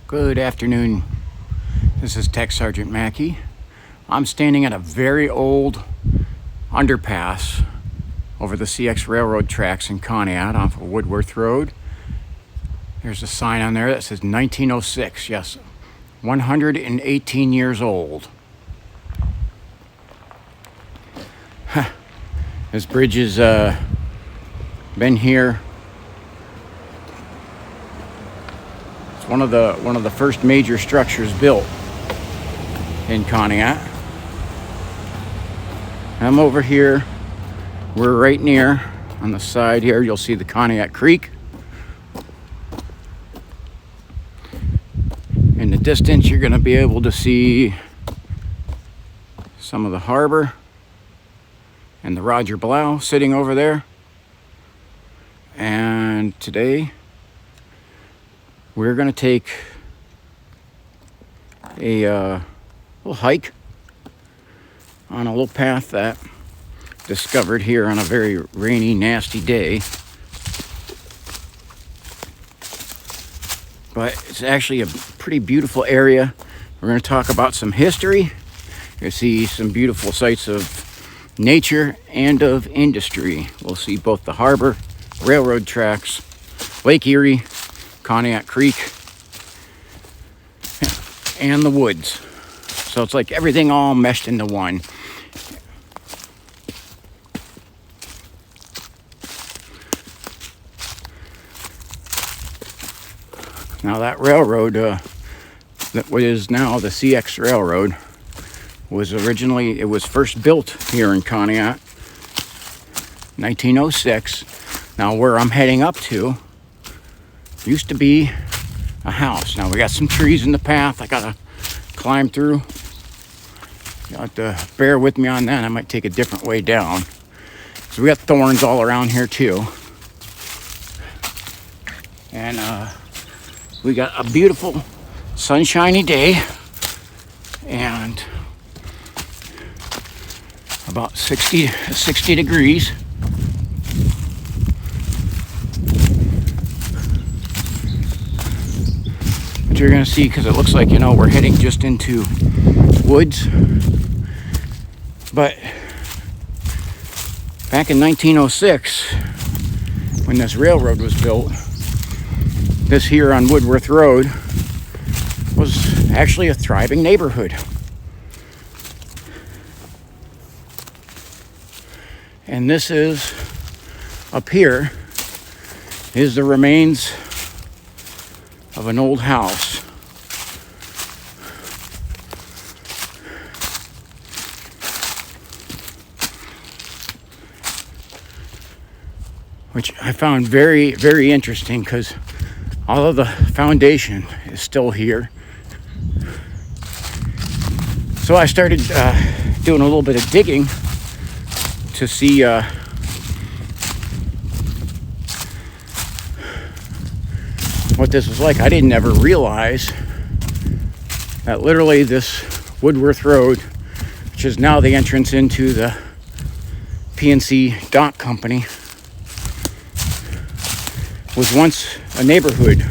Good afternoon. This is Tech Sergeant Mackey. I'm standing at a very old underpass over the CX railroad tracks in Conneaut off of Woodworth Road. There's a sign on there that says 1906. Yes, 118 years old. This bridge has been here. It's one of the first major structures built in Conneaut. I'm over here. We're right near on the side here. You'll see the Conneaut Creek. In the distance, you're going to be able to see some of the harbor and the Roger Blau sitting over there. And today we're going to take a little hike on a little path that discovered here on a very rainy, nasty day. But it's actually a pretty beautiful area. We're going to talk about some history. You're going to see some beautiful sights of nature and of industry. We'll see both the harbor, railroad tracks, Lake Erie, Conneaut Creek, and the woods. So it's like everything all meshed into one. Now that railroad, that is now the CX Railroad, was originally, it was first built here in Conneaut, 1906. Now where I'm heading up to used to be a house. Now we got some trees in the path I gotta climb through. You'll have to bear with me on that. I might take a different way down. So we got thorns all around here too. And we got a beautiful sunshiny day and about 60 degrees. But you're gonna see, because it looks like, we're heading just into woods. But back in 1906, when this railroad was built, this here on Woodworth Road was actually a thriving neighborhood. And this is, up here, is the remains of an old house. Which I found very, very interesting, because all of the foundation is still here. So I started doing a little bit of digging to see what this was like. I didn't ever realize that literally this Woodworth Road, which is now the entrance into the P&C Dock Company, was once a neighborhood,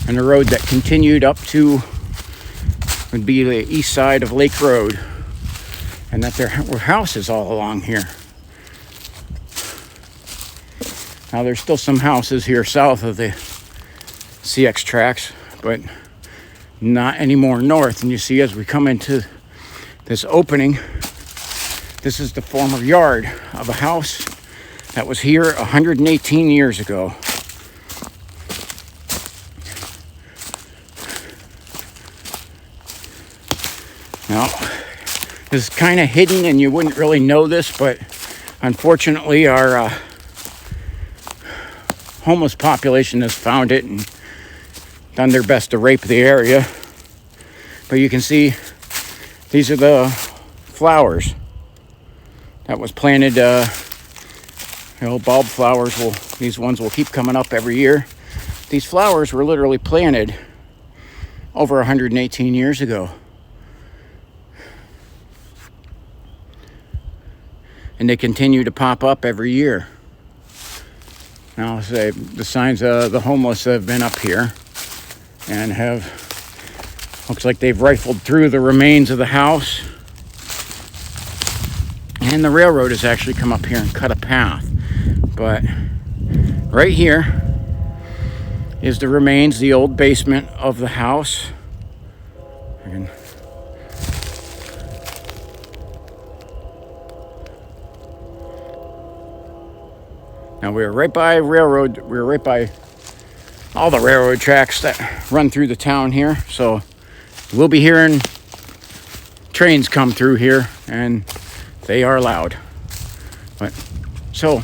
and a road that continued up to would be the east side of Lake Road, and that there were houses all along here. Now there's still some houses here south of the CX tracks, but not any more north. And you see, as we come into this opening, this is the former yard of a house that was here 118 years ago. Now, this is kind of hidden and you wouldn't really know this, but unfortunately our homeless population has found it and done their best to rape the area. But you can see these are the flowers that was planted. Bulb flowers, these ones will keep coming up every year. These flowers were literally planted over 118 years ago. And they continue to pop up every year. Now, say the signs of the homeless have been up here and have Looks like they've rifled through the remains of the house. And the railroad has actually come up here and cut a path. But right here is the remains, the old basement of the house. Now we were right by railroad, we were right by all the railroad tracks that run through the town here. So we'll be hearing trains come through here, and they are loud. But so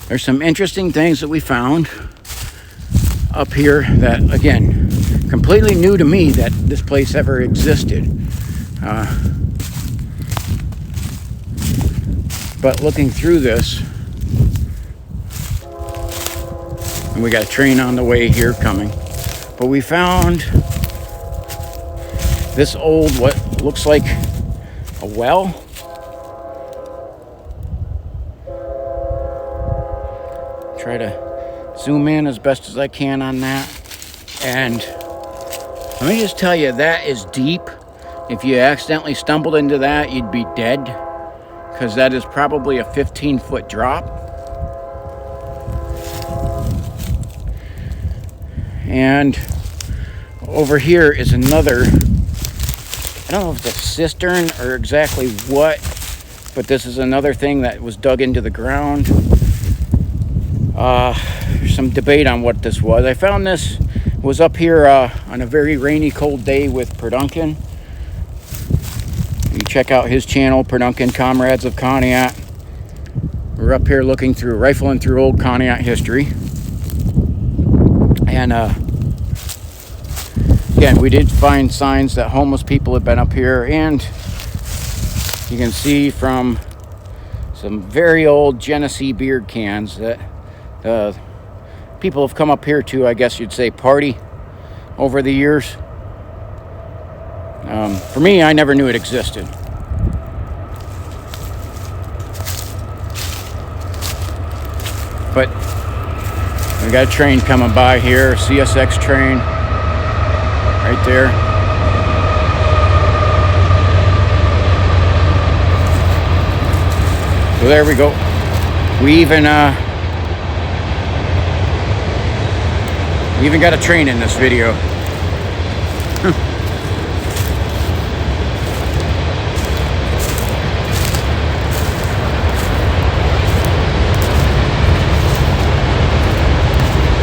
there's some interesting things that we found up here that, again, completely new to me that this place ever existed. But looking through this, and we got a train on the way here coming, but we found this old, what looks like a well. Try to zoom in as best as I can on that. And let me just tell you, that is deep. If you accidentally stumbled into that, you'd be dead, because that is probably a 15-foot drop. And over here is another, I don't know if it's a cistern or exactly what, but this is another thing that was dug into the ground. There's some debate on what this was. I found this was up here on a very rainy, cold day with Perduncan. You check out his channel, Perduncan Comrades of Conneaut. We're up here looking through, rifling through old Conneaut history. And again, we did find signs that homeless people had been up here, and you can see from some very old Genesee beer cans that people have come up here to, I guess you'd say, party over the years. For me, I never knew it existed. But we got a train coming by here, CSX train, right there. So there we go. We even got a train in this video.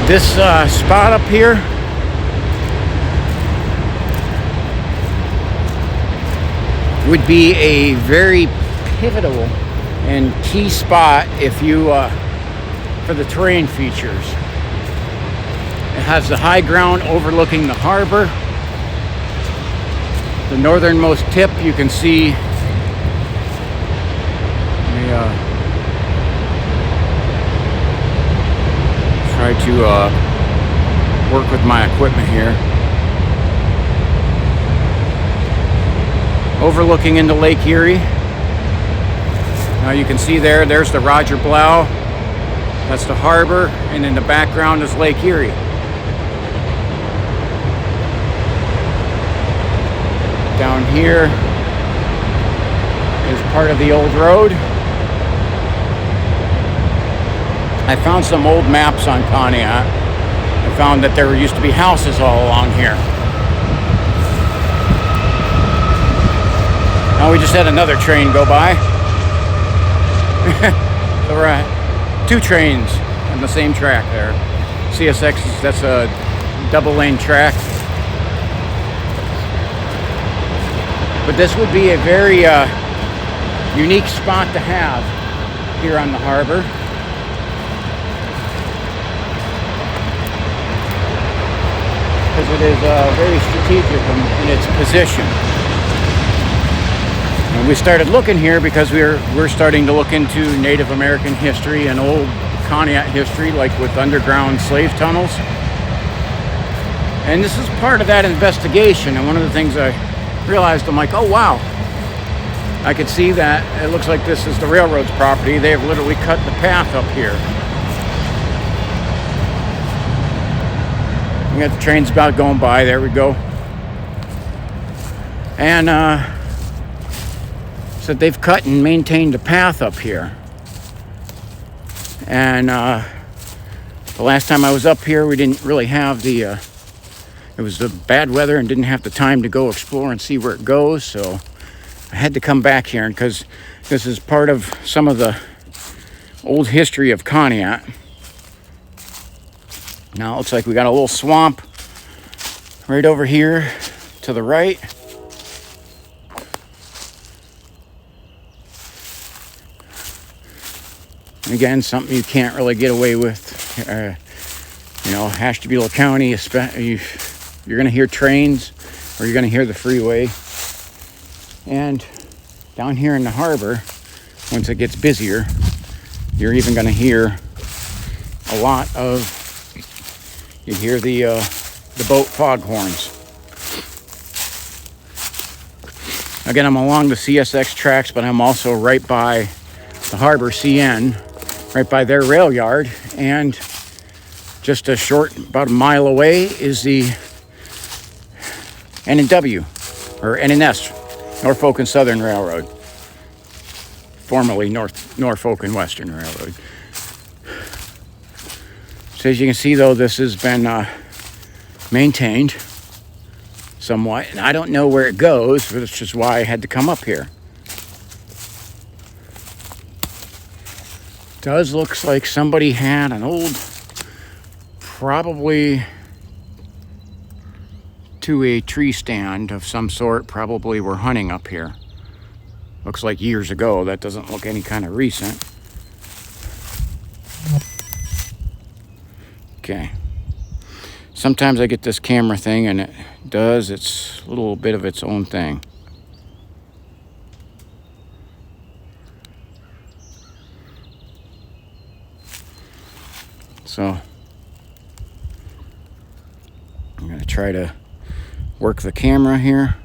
This spot up here would be a very pivotal and key spot if you for the terrain features. It has the high ground overlooking the harbor. The northernmost tip, you can see try to work with my equipment here. Overlooking into Lake Erie. Now you can see there's the Roger Blau. That's the harbor, and in the background is Lake Erie. Down here is part of the old road. I found some old maps on Conneaut. I found that there used to be houses all along here. Now we just had another train go by. So we're at two trains on the same track there. CSX, that's a double lane track. But this would be a very unique spot to have here on the harbor. Because it is very strategic in its position. And we started looking here because we're starting to look into Native American history and old Conneaut history, like with underground slave tunnels. And this is part of that investigation. And one of the things I realized, I'm like, oh wow, I could see that it looks like this is the railroad's property. They have literally cut the path up here. We got the trains about going by. There we go. And so they've cut and maintained the path up here. And the last time I was up here, we didn't really have it was the bad weather and didn't have the time to go explore and see where it goes. So I had to come back here because this is part of some of the old history of Conneaut. Now it looks like we got a little swamp right over here to the right. And again, something you can't really get away with. Ashtabula County, you're going to hear trains or you're going to hear the freeway. And down here in the harbor, once it gets busier, you're even going to hear a lot of, you hear the boat foghorns. Again, I'm along the CSX tracks, but I'm also right by the harbor CN, right by their rail yard, and just about a mile away is the N&W, or NNS, Norfolk and Southern Railroad, formerly Norfolk and Western Railroad. So as you can see, though, this has been maintained somewhat, and I don't know where it goes, which is why I had to come up here. Does look like somebody had an old, probably to a tree stand of some sort, probably were hunting up here. Looks like years ago. That doesn't look any kind of recent. Okay. Sometimes I get this camera thing and it does its little bit of its own thing. So I'm going to try to work the camera here.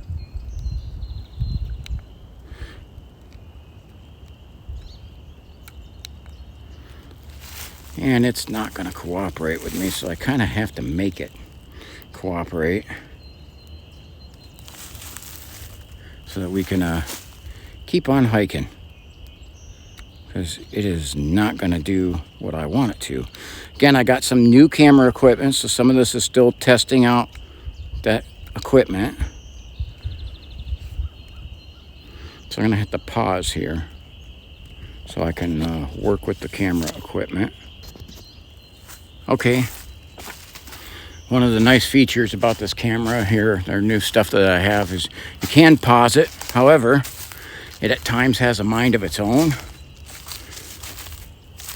And it's not going to cooperate with me, so I kind of have to make it cooperate so that we can keep on hiking, because it is not going to do what I want it to. Again, I got some new camera equipment, so some of this is still testing out that equipment. So I'm going to have to pause here so I can work with the camera equipment. Okay. One of the nice features about this camera here, their new stuff that I have, is you can pause it. However, it at times has a mind of its own.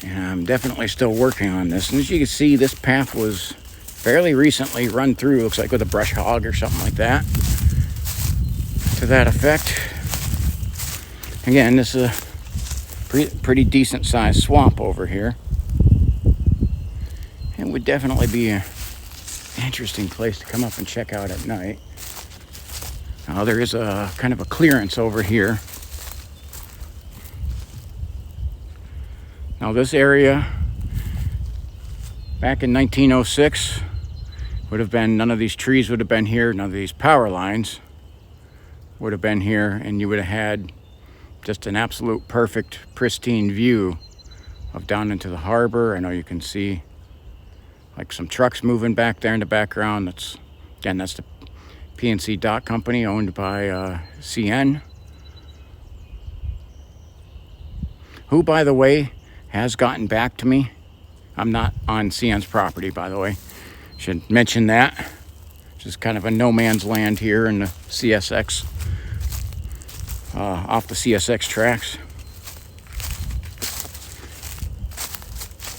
And I'm definitely still working on this. And as you can see, this path was fairly recently run through, looks like with a brush hog or something like that. To that effect. Again, this is a pretty decent sized swamp over here. It would definitely be an interesting place to come up and check out at night. Now there is a kind of a clearance over here. Now this area, back in 1906, would have been, none of these trees would have been here, none of these power lines would have been here, and you would have had just an absolute perfect, pristine view of down into the harbor. I know you can see like some trucks moving back there in the background. That's the PNC Dock Company, owned by CN, who, by the way, has gotten back to me. I'm not on CN's property, by the way. Should mention that. Just kind of a no man's land here in the CSX, off the CSX tracks.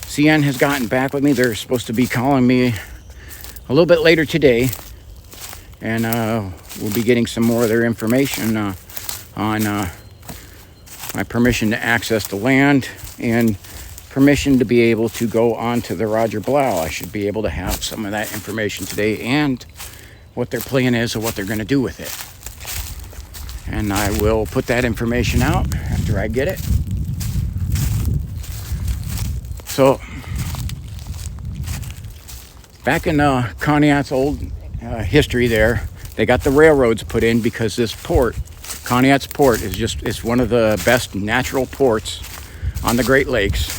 CN has gotten back with me. They're supposed to be calling me a little bit later today, and we'll be getting some more of their information on my permission to access the land and permission to be able to go onto the Roger Blau. I should be able to have some of that information today, and what their plan is or what they're going to do with it. And I will put that information out after I get it. So, back in Conneaut's old history there, they got the railroads put in because this port, Conneaut's port, is one of the best natural ports on the Great Lakes.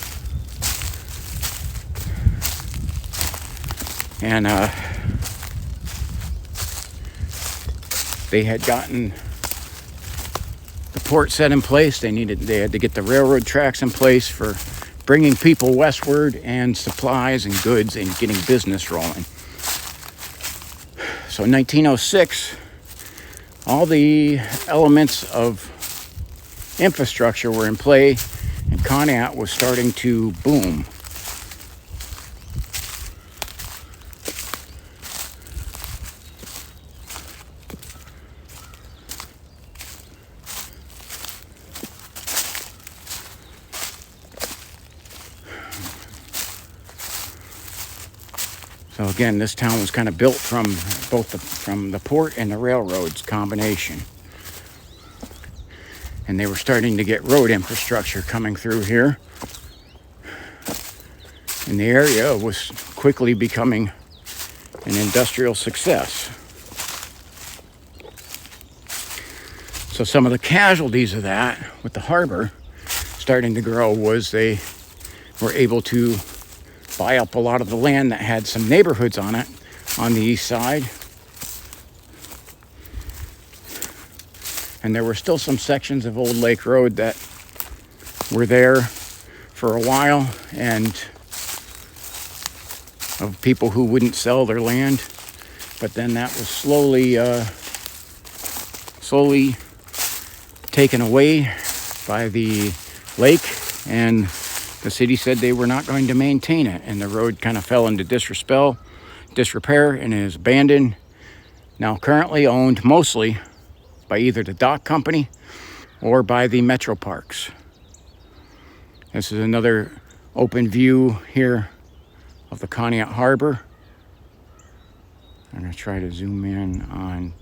And they had gotten the port set in place. They had to get the railroad tracks in place for bringing people westward and supplies and goods and getting business rolling. So in 1906, all the elements of infrastructure were in play, and Conneaut was starting to boom. So again, this town was kind of built from from the port and the railroads combination. And they were starting to get road infrastructure coming through here. And the area was quickly becoming an industrial success. So some of the casualties of that, with the harbor starting to grow, was they were able to buy up a lot of the land that had some neighborhoods on it on the east side. And there were still some sections of Old Lake Road that were there for a while, and of people who wouldn't sell their land. But then that was slowly taken away by the lake, and the city said they were not going to maintain it, and the road kind of fell into disrepair and is abandoned. Now currently owned mostly by either the dock company or by the Metro Parks. This is another open view here of the Conneaut Harbor. I'm going to try to zoom in on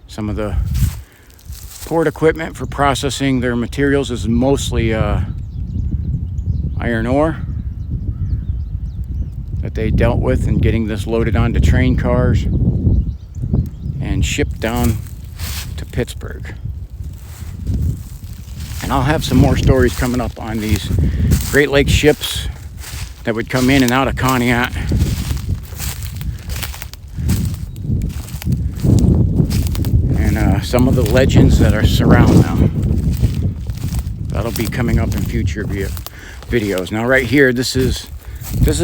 some of the port equipment for processing their materials. Is mostly iron ore that they dealt with, and getting this loaded onto train cars and shipped down to Pittsburgh. And I'll have some more stories coming up on these Great Lakes ships that would come in and out of Conneaut. And some of the legends that are surround them. That'll be coming up in future videos. Now right here, this is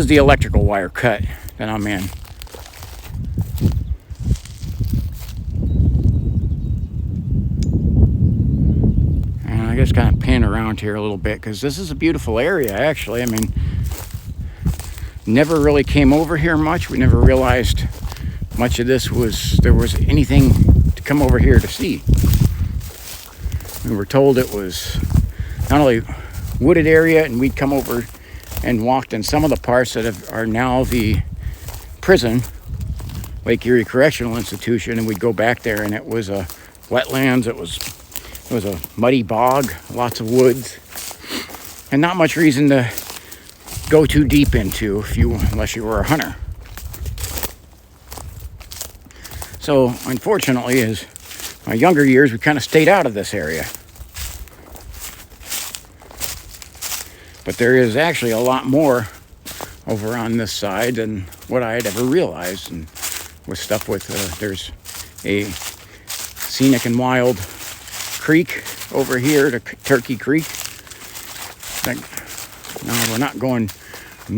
the electrical wire cut that I'm in. I just kind of pan around here a little bit because this is a beautiful area, actually. I mean, never really came over here much. We never realized much of this there was anything to come over here to see. We were told it was not only wooded area, and we'd come over and walked in some of the parts that are now the prison, Lake Erie Correctional Institution, and we'd go back there and it was wetlands. It was a muddy bog, lots of woods, and not much reason to go too deep into unless you were a hunter. So unfortunately, as my younger years, we kind of stayed out of this area. But there is actually a lot more over on this side than what I had ever realized. And with stuff there's a scenic and wild creek over here to Turkey Creek. No, I'm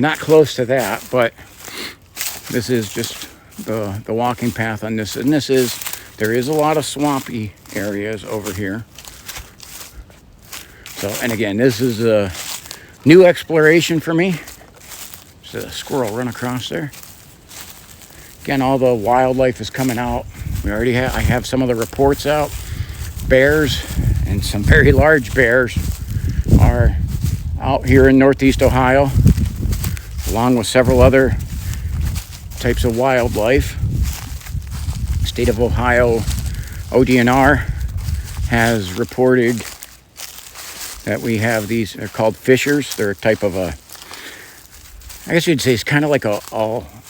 not close to that, but this is just the walking path on this. And there is a lot of swampy areas over here. So, and again, this is a new exploration for me. There's a squirrel run across there. Again, all the wildlife is coming out. I have some of the reports out. Bears, and some very large bears, are out here in Northeast Ohio, along with several other types of wildlife. State of Ohio ODNR has reported that we have these, they're called fishers. They're a type of I guess you'd say it's kind of like a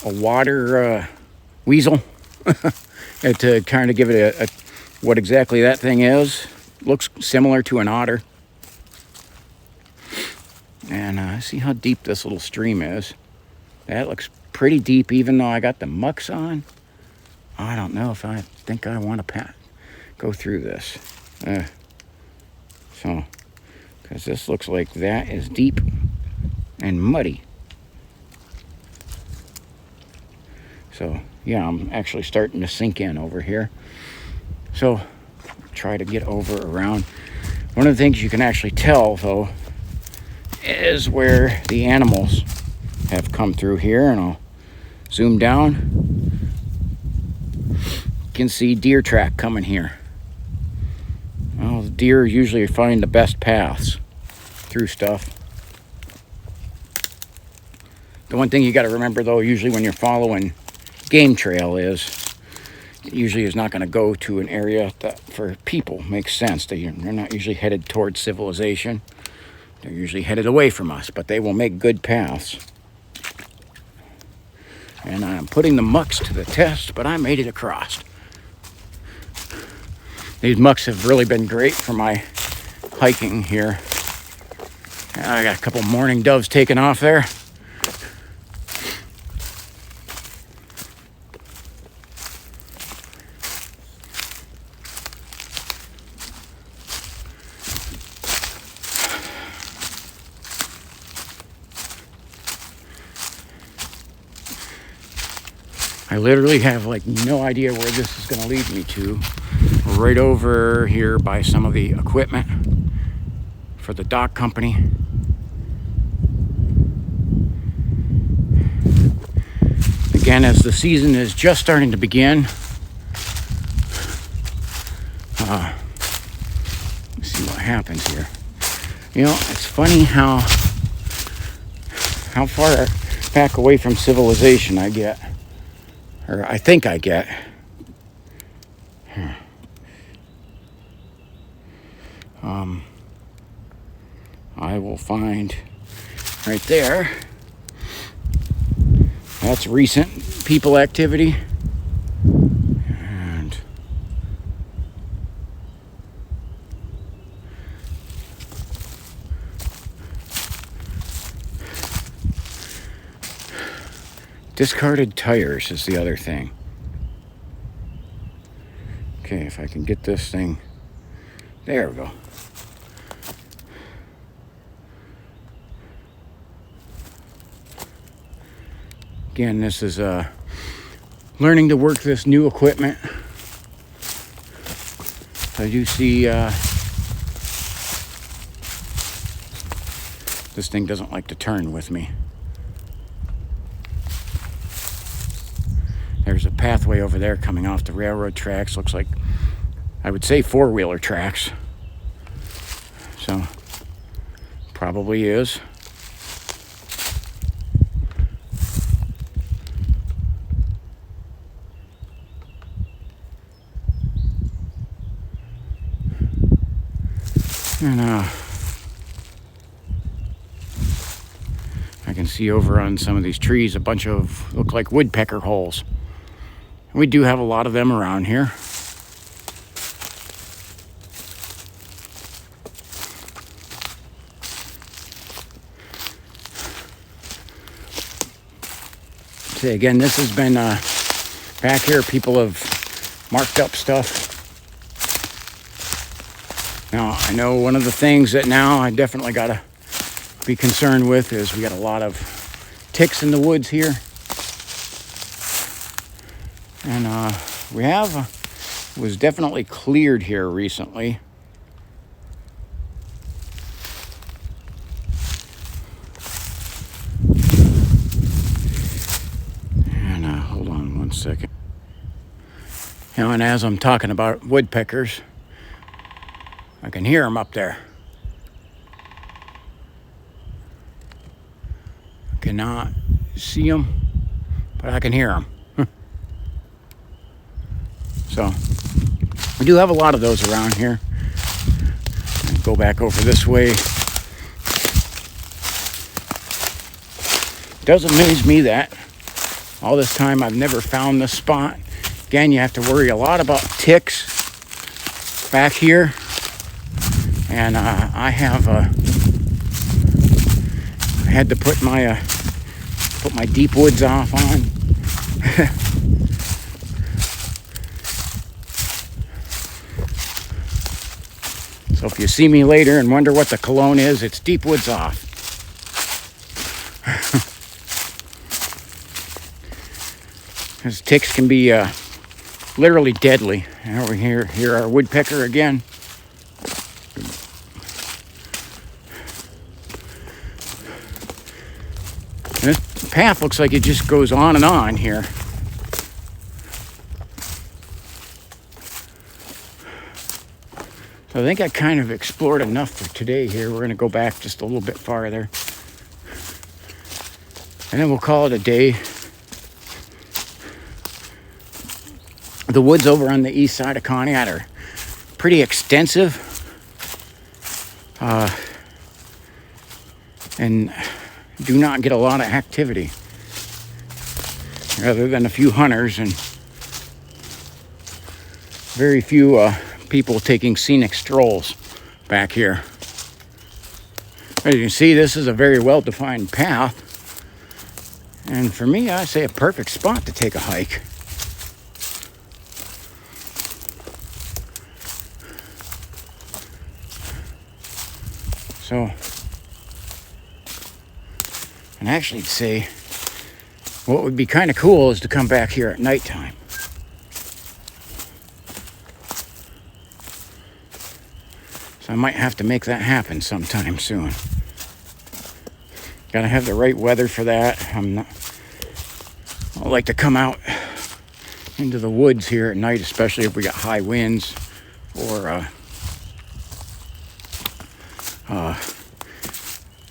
water weasel. To kind of give it what exactly that thing is. Looks similar to an otter. And see how deep this little stream is. That looks pretty deep, even though I got the mucks on. I don't know if I think I want to go through this. So, because this looks like that is deep and muddy. So, yeah, I'm actually starting to sink in over here. So, try to get over around. One of the things you can actually tell, though, is where the animals have come through here, and I'll zoom down. You can see deer track coming here. Well, the deer usually find the best paths through stuff. The one thing you got to remember, though, usually when you're following game trail is it usually is not going to go to an area that for people makes sense. They're not usually headed towards civilization. They're usually headed away from us, but they will make good paths. And I'm putting the mucks to the test, but I made it across. These mucks have really been great for my hiking here. I got a couple mourning doves taken off there. I literally have like no idea where this is going to lead me to. We're right over here by some of the equipment for the dock company. Again, as the season is just starting to begin, let's see what happens here. You know, it's funny how far back away from civilization I get. Or I think I get. I will find right there. That's recent people activity. And discarded tires is the other thing. Okay, if I can get this thing. There we go. Again, this is learning to work this new equipment. I do see this thing doesn't like to turn with me. There's a pathway over there coming off the railroad tracks. Looks like, I would say, four-wheeler tracks. So, probably is. And I can see over on some of these trees a bunch of, look like woodpecker holes. We do have a lot of them around here. See, again, this has been back here. People have marked up stuff. Now, I know one of the things that now I definitely got to be concerned with is we got a lot of ticks in the woods here. And was definitely cleared here recently. And hold on one second. You know, and as I'm talking about woodpeckers, I can hear them up there. I cannot see them, but I can hear them. So, we do have a lot of those around here. Go back over this way. Does amaze me that All this time I've never found this spot. Again, you have to worry a lot about ticks back here. And I had to put my deep woods off on. So if you see me later and wonder what the cologne is, it's deep woods off. Because ticks can be literally deadly. And over here our woodpecker again. And this path looks like it just goes on and on here. So I think I kind of explored enough for today here. We're going to go back just a little bit farther. And then we'll call it a day. The woods over on the east side of Conneaut are pretty extensive. And do not get a lot of activity. Other than a few hunters and very few people taking scenic strolls back here. As you can see, this is a very well-defined path. And for me, I say a perfect spot to take a hike. So, and actually say, what would be kind of cool is to come back here at nighttime. So I might have to make that happen sometime soon. Gotta have the right weather for that. I like to come out into the woods here at night, especially if we got high winds or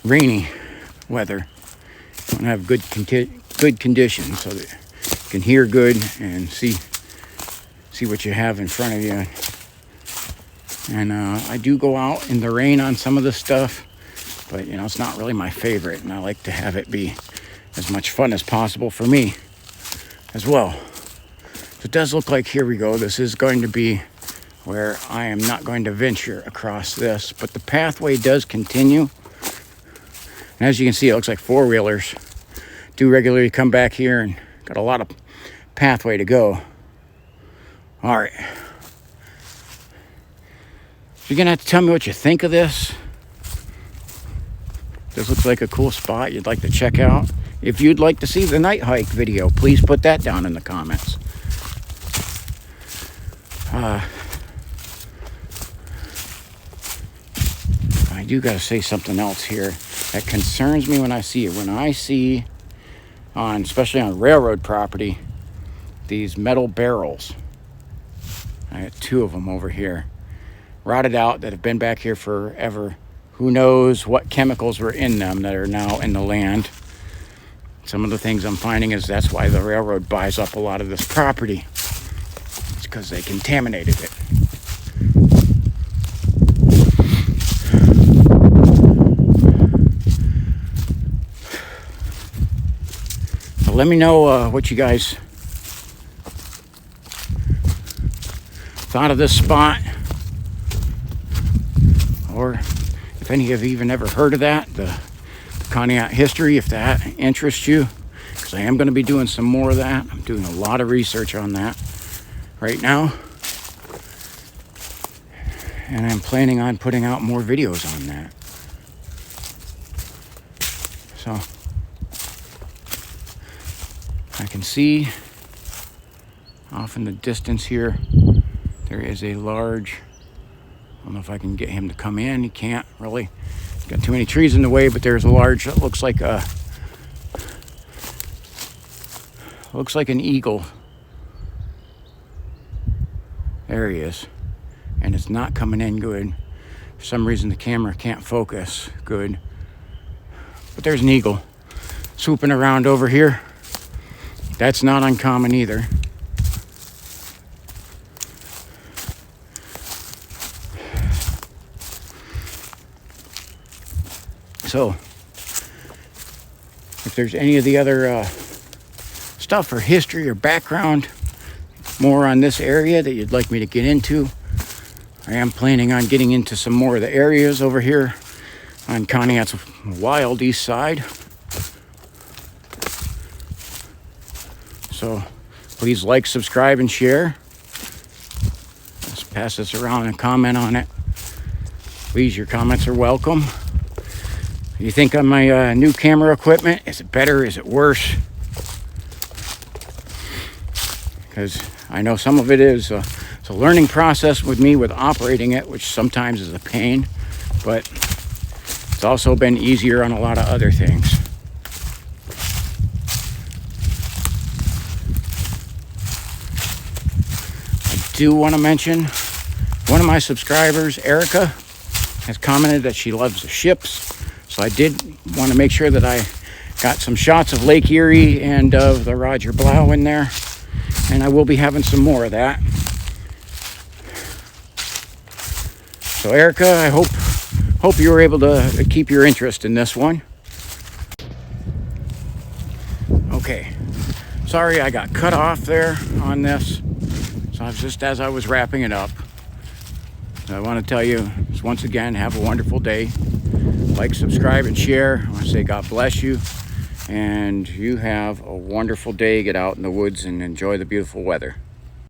rainy weather. You want to have good conditions so that you can hear good and see what you have in front of you. And I do go out in the rain on some of the stuff, but it's not really my favorite, and I like to have it be as much fun as possible for me as well. So it does look like, here we go, this is going to be where I am not going to venture across this, but the pathway does continue. And as you can see, it looks like four-wheelers do regularly come back here and got a lot of pathway to go. All right. You're gonna have to tell me what you think of this. This looks like a cool spot you'd like to check out. If you'd like to see the night hike video, please put that down in the comments. I do gotta say something else here that concerns me when I see it. When I see especially on railroad property, these metal barrels. I got two of them over here. Rotted out, that have been back here forever. Who knows what chemicals were in them that are now in the land. Some of the things I'm finding is that's why the railroad buys up a lot of this property. It's because they contaminated it. So let me know what you guys thought of this spot. Or if any of you even ever heard of that, the Conneaut history, if that interests you, because I am going to be doing some more of that. I'm doing a lot of research on that right now, and I'm planning on putting out more videos on that. So I can see off in the distance here, there is a large, I don't know if I can get him to come in. He can't really. He's got too many trees in the way, but there's a large, it looks like an eagle. There he is. And it's not coming in good. For some reason the camera can't focus good. But there's an eagle swooping around over here. That's not uncommon either. So, if there's any of the other stuff or history or background, more on this area that you'd like me to get into, I am planning on getting into some more of the areas over here on Conneaut's wild east side. So please like, subscribe, and share. Let's pass this around and comment on it. Please, your comments are welcome. What do you think on my new camera equipment? Is it better? Is it worse? Because I know some of it is it's a learning process with me with operating it, which sometimes is a pain, but it's also been easier on a lot of other things. I do want to mention one of my subscribers, Erica, has commented that she loves the ships. So I did want to make sure that I got some shots of Lake Erie and of the Roger Blau in there. And I will be having some more of that. So Erica, I hope you were able to keep your interest in this one. Okay, sorry I got cut off there on this. So I was just as I was wrapping it up. So I want to tell you once again, have a wonderful day. Like, subscribe, and share. I want to say God bless you. And you have a wonderful day. Get out in the woods and enjoy the beautiful weather.